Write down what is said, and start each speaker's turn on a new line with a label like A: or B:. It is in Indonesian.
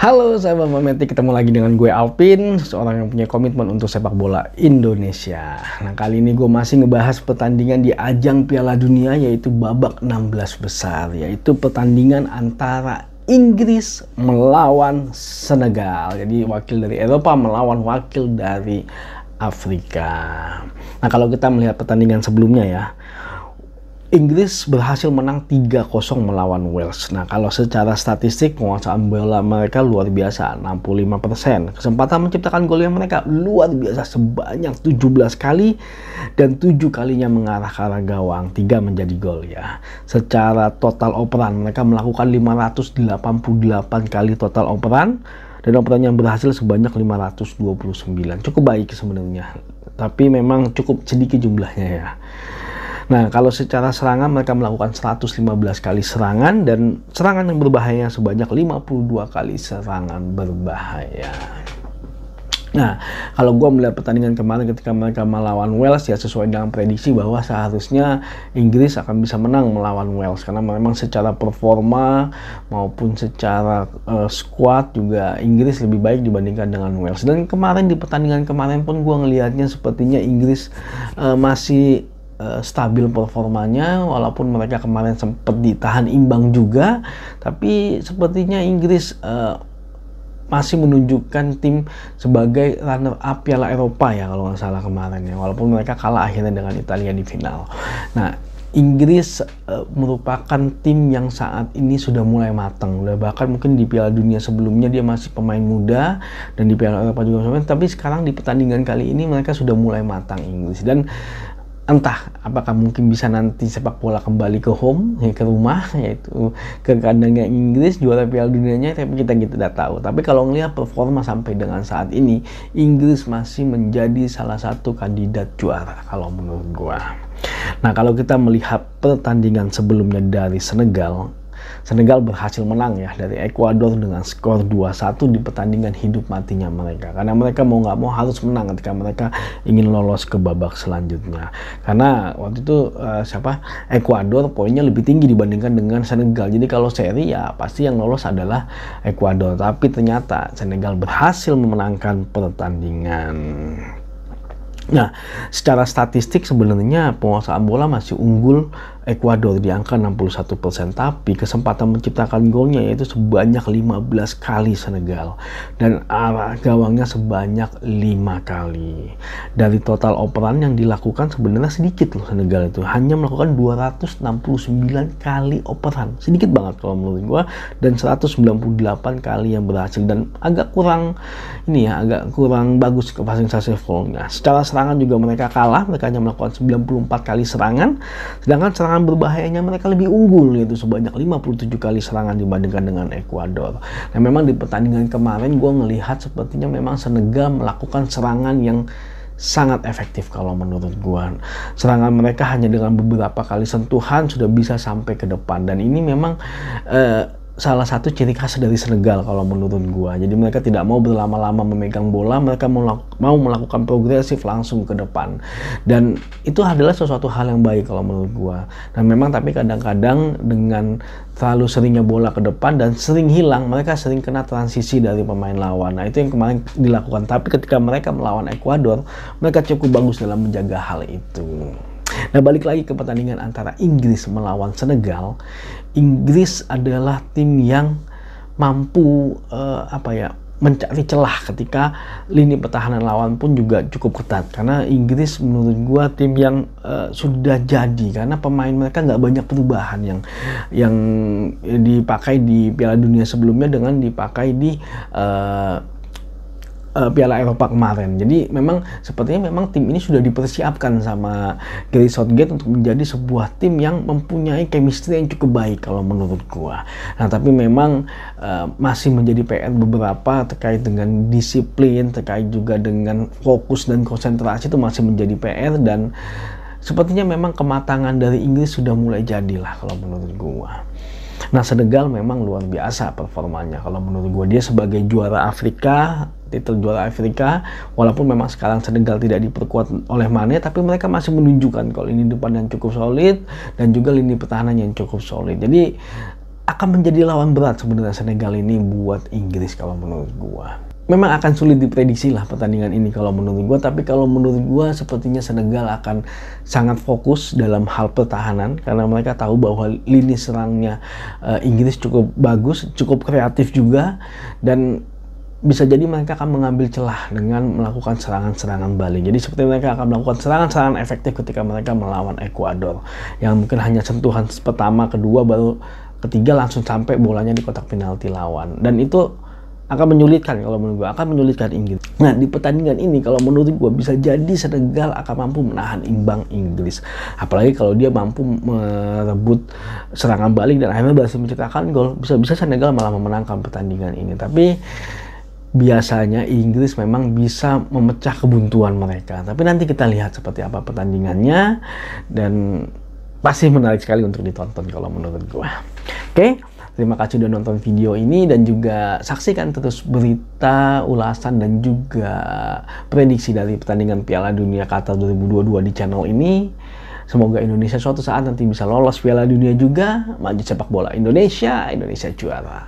A: Halo sahabat Meti, ketemu lagi dengan gue Alvin, seorang yang punya komitmen untuk sepak bola Indonesia. Nah, kali ini gue masih ngebahas pertandingan di ajang Piala Dunia, yaitu babak 16 besar, yaitu pertandingan antara Inggris melawan Senegal. Jadi wakil dari Eropa melawan wakil dari Afrika. Nah, kalau kita melihat pertandingan sebelumnya ya, Inggris berhasil menang 3-0 melawan Wales. Nah, kalau secara statistik penguasaan bola mereka luar biasa, 65%. Kesempatan menciptakan gol yang mereka luar biasa sebanyak 17 kali dan 7 kalinya mengarah ke arah gawang, 3 menjadi gol ya. Secara total operan mereka melakukan 588 kali total operan dan operan yang berhasil sebanyak 529. Cukup baik sebenarnya, tapi memang cukup sedikit jumlahnya ya. Nah, kalau secara serangan mereka melakukan 115 kali serangan dan serangan yang berbahaya sebanyak 52 kali serangan berbahaya. Nah, kalau gue melihat pertandingan kemarin ketika mereka melawan Wales ya, sesuai dengan prediksi bahwa seharusnya Inggris akan bisa menang melawan Wales karena memang secara performa maupun secara squad juga Inggris lebih baik dibandingkan dengan Wales. Dan kemarin di pertandingan kemarin pun gue ngelihatnya sepertinya Inggris masih stabil performanya, walaupun mereka kemarin sempat ditahan imbang juga, tapi sepertinya Inggris masih menunjukkan tim sebagai runner up Piala Eropa ya kalau nggak salah kemarin ya, walaupun mereka kalah akhirnya dengan Italia di final. Nah, Inggris merupakan tim yang saat ini sudah mulai matang, bahkan mungkin di Piala Dunia sebelumnya dia masih pemain muda dan di Piala Eropa juga, tapi sekarang di pertandingan kali ini mereka sudah mulai matang Inggris. Dan entah apakah mungkin bisa nanti sepak bola kembali ke home, ya, ke rumah, yaitu ke kandangnya Inggris juara Piala Dunianya, tapi kita tidak tahu. Tapi kalau ngelihat performa sampai dengan saat ini, Inggris masih menjadi salah satu kandidat juara kalau menurut gua. Nah, kalau kita melihat pertandingan sebelumnya dari Senegal berhasil menang ya dari Ekuador dengan skor 2-1 di pertandingan hidup matinya mereka. Karena mereka mau nggak mau harus menang ketika mereka ingin lolos ke babak selanjutnya. Karena waktu itu Ekuador poinnya lebih tinggi dibandingkan dengan Senegal. Jadi kalau seri ya pasti yang lolos adalah Ekuador. Tapi ternyata Senegal berhasil memenangkan pertandingan. Nah, secara statistik sebenarnya penguasaan bola masih unggul Ekuador di angka 61%, tapi kesempatan menciptakan golnya yaitu sebanyak 15 kali Senegal dan arah gawangnya sebanyak 5 kali. Dari total operan yang dilakukan sebenarnya sedikit loh Senegal itu, hanya melakukan 269 kali operan. Sedikit banget kalau menurut gua, dan 198 kali yang berhasil, dan agak kurang bagus ke passing successful-nya. Secara serangan juga mereka kalah, mereka hanya melakukan 94 kali serangan, sedangkan serangan berbahayanya mereka lebih unggul, yaitu sebanyak 57 kali serangan dibandingkan dengan Ekuador. Nah, memang di pertandingan kemarin gue ngelihat sepertinya memang Senegal melakukan serangan yang sangat efektif kalau menurut gue. Serangan mereka hanya dengan beberapa kali sentuhan sudah bisa sampai ke depan, dan ini memang salah satu ciri khas dari Senegal kalau menurut gua. Jadi mereka tidak mau berlama-lama memegang bola, mereka mau melakukan progresif langsung ke depan. Dan itu adalah sesuatu hal yang baik kalau menurut gua. Dan memang tapi kadang-kadang dengan terlalu seringnya bola ke depan dan sering hilang, mereka sering kena transisi dari pemain lawan. Nah, itu yang kemarin dilakukan. Tapi ketika mereka melawan Ekuador, mereka cukup bagus dalam menjaga hal itu. Nah, balik lagi ke pertandingan antara Inggris melawan Senegal. Inggris adalah tim yang mampu mencari celah ketika lini pertahanan lawan pun juga cukup ketat. Karena Inggris menurut gua tim yang sudah jadi, karena pemain mereka nggak banyak perubahan yang dipakai di Piala Dunia sebelumnya dengan dipakai di Piala Eropa kemarin. Jadi memang sepertinya tim ini sudah dipersiapkan sama Gareth Southgate untuk menjadi sebuah tim yang mempunyai chemistry yang cukup baik kalau menurut gua. Nah, tapi memang masih menjadi PR beberapa terkait dengan disiplin, terkait juga dengan fokus dan konsentrasi, itu masih menjadi PR, dan sepertinya memang kematangan dari Inggris sudah mulai jadilah kalau menurut gua. Nah, Senegal memang luar biasa performanya kalau menurut gue. Dia sebagai juara Afrika, titel juara Afrika, walaupun memang sekarang Senegal tidak diperkuat oleh Mane, tapi mereka masih menunjukkan kalau lini depan yang cukup solid dan juga lini pertahanan yang cukup solid. Jadi akan menjadi lawan berat sebenarnya Senegal ini buat Inggris kalau menurut gua. Memang akan sulit diprediksi lah pertandingan ini kalau menurut gua, tapi kalau menurut gua sepertinya Senegal akan sangat fokus dalam hal pertahanan karena mereka tahu bahwa lini serangnya Inggris cukup bagus, cukup kreatif juga, dan bisa jadi mereka akan mengambil celah dengan melakukan serangan-serangan balik. Jadi seperti mereka akan melakukan serangan-serangan efektif ketika mereka melawan Ekuador yang mungkin hanya sentuhan pertama, kedua, baru ketiga langsung sampai bolanya di kotak penalti lawan, dan itu akan menyulitkan kalau menurut gue, akan menyulitkan Inggris. Nah, di pertandingan ini kalau menurut gue bisa jadi Senegal akan mampu menahan imbang Inggris. Apalagi kalau dia mampu merebut serangan balik dan akhirnya berhasil menciptakan gol, bisa-bisa Senegal malah memenangkan pertandingan ini. Tapi biasanya Inggris memang bisa memecah kebuntuan mereka. Tapi nanti kita lihat seperti apa pertandingannya, dan pasti menarik sekali untuk ditonton kalau menurut gue. Oke, terima kasih udah nonton video ini, dan juga saksikan terus berita, ulasan, dan juga prediksi dari pertandingan Piala Dunia Qatar 2022 di channel ini. Semoga Indonesia suatu saat nanti bisa lolos Piala Dunia juga, maju sepak bola Indonesia, Indonesia juara.